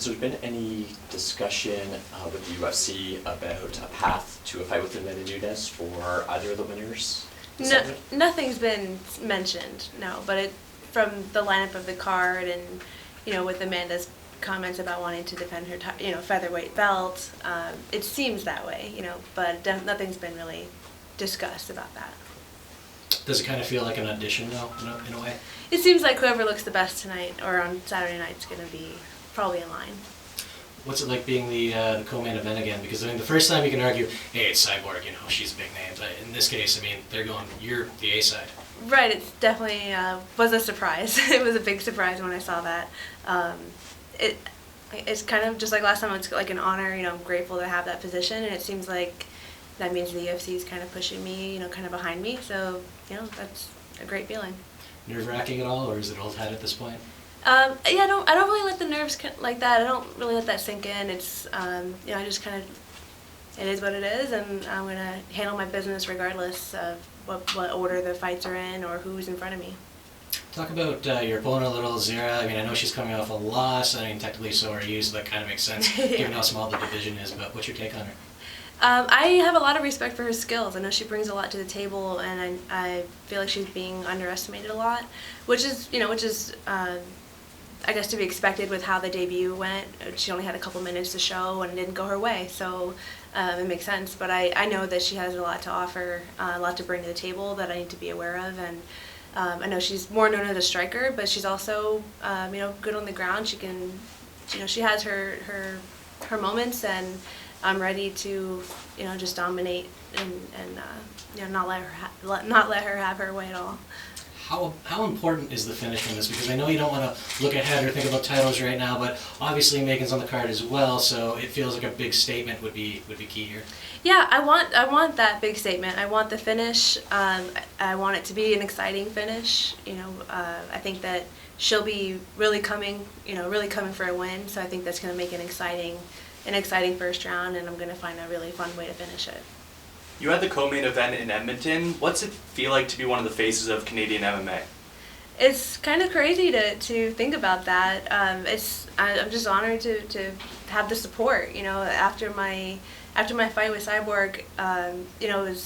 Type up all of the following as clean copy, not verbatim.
Has there been any discussion with the UFC about a path to a fight with Amanda Nunes for either of the winners? No, nothing's been mentioned, no. But from the lineup of the card and, with Amanda's comments about wanting to defend her, featherweight belt, it seems that way, but nothing's been really discussed about that. Does it kind of feel like an audition, though, in a way? It seems like whoever looks the best tonight or on Saturday night is going to be probably in line. What's it like being the co-main event again? Because the first time you can argue, hey, it's Cyborg, she's a big name. But in this case, they're going, you're the A side. Right. It definitely was a surprise. It was a big surprise when I saw that. It's kind of just like last time. It's like an honor. I'm grateful to have that position, and it seems like that means the UFC is kind of pushing me, kind of behind me. So, that's a great feeling. Nerve-wracking at all, or is it old hat at this point? I don't really let the nerves like that. I don't really let that sink in. It's, I just kind of, it is what it is, and I'm going to handle my business regardless of what order the fights are in or who's in front of me. Talk about your opponent a little, Zarah. I know she's coming off a loss. Technically so are you, so that kind of makes sense, given how small the division is, but what's your take on her? I have a lot of respect for her skills. I know she brings a lot to the table, and I feel like she's being underestimated a lot, which is I guess to be expected with how the debut went. She only had a couple minutes to show and it didn't go her way, so it makes sense. But I know that she has a lot to offer, a lot to bring to the table that I need to be aware of. And I know she's more known as a striker, but she's also good on the ground. She can, she has her moments, and I'm ready to just dominate and not let her have her way at all. How important is the finish in this? Because I know you don't want to look ahead or think about titles right now, but obviously Megan's on the card as well, so it feels like a big statement would be key here. Yeah, I want that big statement. I want the finish. I want it to be an exciting finish. I think that she'll be really coming for a win. So I think that's going to make an exciting first round, and I'm going to find a really fun way to finish it. You had the co-main event in Edmonton. What's it feel like to be one of the faces of Canadian MMA? It's kind of crazy to think about that. I'm just honored to have the support. After my fight with Cyborg, it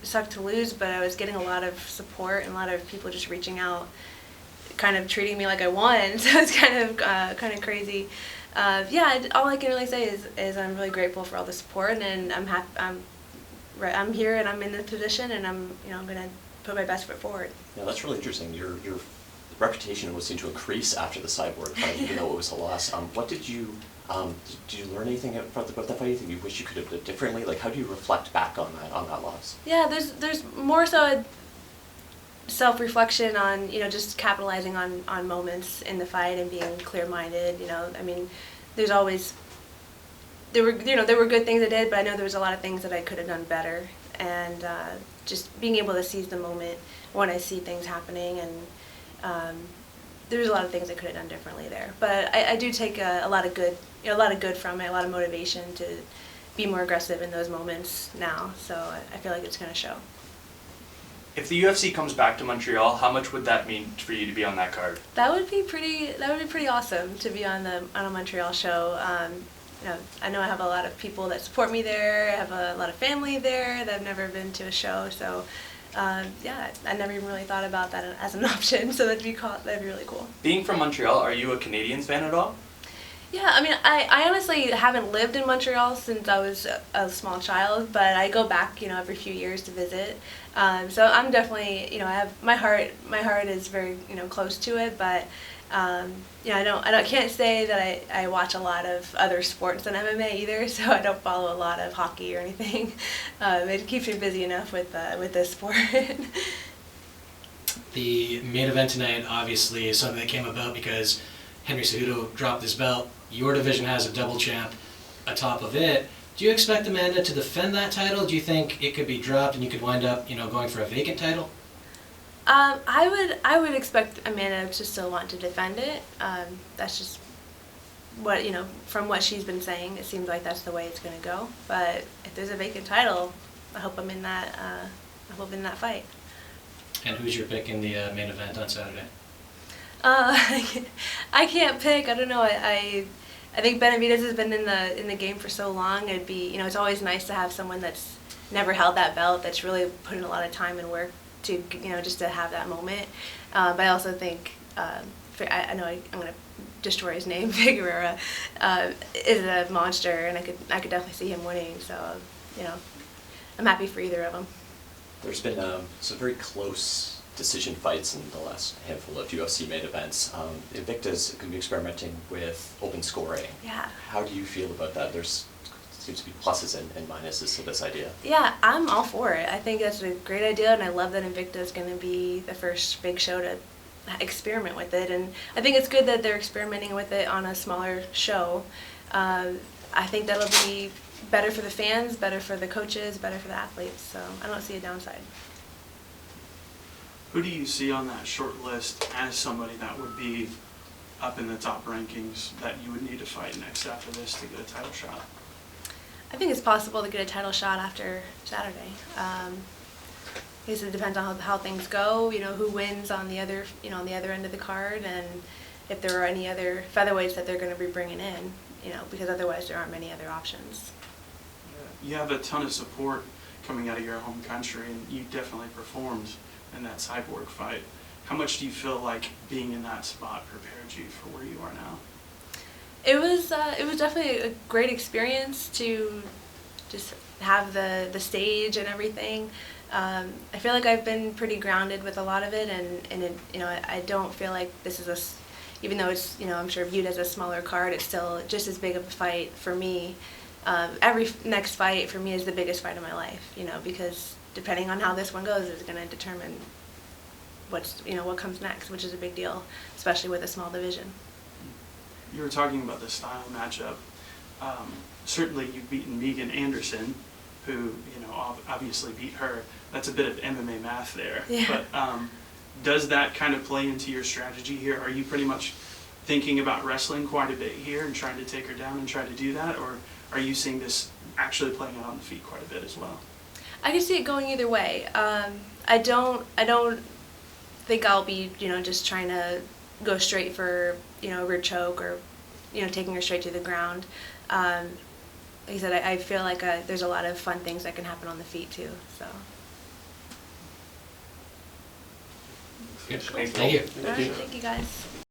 sucked to lose, but I was getting a lot of support and a lot of people just reaching out, kind of treating me like I won. So it's kind of crazy. All I can really say is I'm really grateful for all the support, and I'm here and I'm in this position, and I'm going to put my best foot forward. Yeah, that's really interesting. Your reputation was seen to increase after the Cyborg fight, even though it was a loss. What did you learn anything about that fight? Anything you wish you could have done differently? Like, how do you reflect back on that loss? Yeah, there's more so a self-reflection on just capitalizing on moments in the fight and being clear-minded. There's always. There were good things I did, but I know there was a lot of things that I could have done better, and just being able to seize the moment when I see things happening, and there's a lot of things I could have done differently there. But I do take a lot of good from it, a lot of motivation to be more aggressive in those moments now. So I feel like it's going to show. If the UFC comes back to Montreal, how much would that mean for you to be on that card? That would be pretty awesome to be on a Montreal show. I know I have a lot of people that support me there. I have a lot of family there that have never been to a show. So, I never even really thought about that as an option. So that'd be really cool. Being from Montreal, are you a Canadiens fan at all? Yeah, I honestly haven't lived in Montreal since I was a small child, but I go back, every few years to visit. So I'm definitely, I have my heart is very, close to it, but. I can't say that I watch a lot of other sports than MMA either, so I don't follow a lot of hockey or anything. It keeps me busy enough with this sport. The main event tonight obviously is something that came about because Henry Cejudo dropped his belt. Your division has a double champ atop of it. Do you expect Amanda to defend that title? Do you think it could be dropped and you could wind up, going for a vacant title? I would expect Amanda to still want to defend it. That's just what from what she's been saying. It seems like that's the way it's going to go. But if there's a vacant title, I hope I'm in that. I hope in that fight. And who's your pick in the main event on Saturday? I can't pick. I don't know. I think Benavidez has been in the game for so long. It'd be, you know, it's always nice to have someone that's never held that belt, that's really put in a lot of time and work to, you know, just to have that moment. But I also think, I know I'm going to destroy his name, Figueroa, is a monster, and I could definitely see him winning. So, you know, I'm happy for either of them. There's been some very close decision fights in the last handful of UFC main events. Invicta's going to be experimenting with open scoring. Yeah. How do you feel about that? There's seems to be pluses and minuses to this idea. Yeah, I'm all for it. I think that's a great idea, and I love that Invicta is going to be the first big show to experiment with it. And I think it's good that they're experimenting with it on a smaller show. I think that'll be better for the fans, better for the coaches, better for the athletes. So I don't see a downside. Who do you see on that short list as somebody that would be up in the top rankings that you would need to fight next after this to get a title shot? I think it's possible to get a title shot after Saturday. I guess it depends on how things go. You know, who wins on the other, you know, on the other end of the card, and if there are any other featherweights that they're going to be bringing in. You know, because otherwise there aren't many other options. You have a ton of support coming out of your home country, and you definitely performed in that Cyborg fight. How much do you feel like being in that spot prepared you for where you are now? It was definitely a great experience to just have the stage and everything. I feel like I've been pretty grounded with a lot of it, and it, you know, I don't feel like this is even though it's, you know, I'm sure viewed as a smaller card, it's still just as big of a fight for me. Every next fight for me is the biggest fight of my life, you know, because depending on how this one goes is going to determine what's, you know, what comes next, which is a big deal, especially with a small division. You were talking about the style matchup. Certainly you've beaten Megan Anderson, who, you know, obviously beat her. That's a bit of MMA math there. Yeah. But does that kind of play into your strategy here? Are you pretty much thinking about wrestling quite a bit here and trying to take her down and try to do that? Or are you seeing this actually playing out on the feet quite a bit as well? I can see it going either way. I don't think I'll be, you know, just trying to go straight for, you know, a rear choke or, you know, taking her straight to the ground. Like I said, I feel like there's a lot of fun things that can happen on the feet too. So. Good. Thank you. Thank you. All right, thank you guys.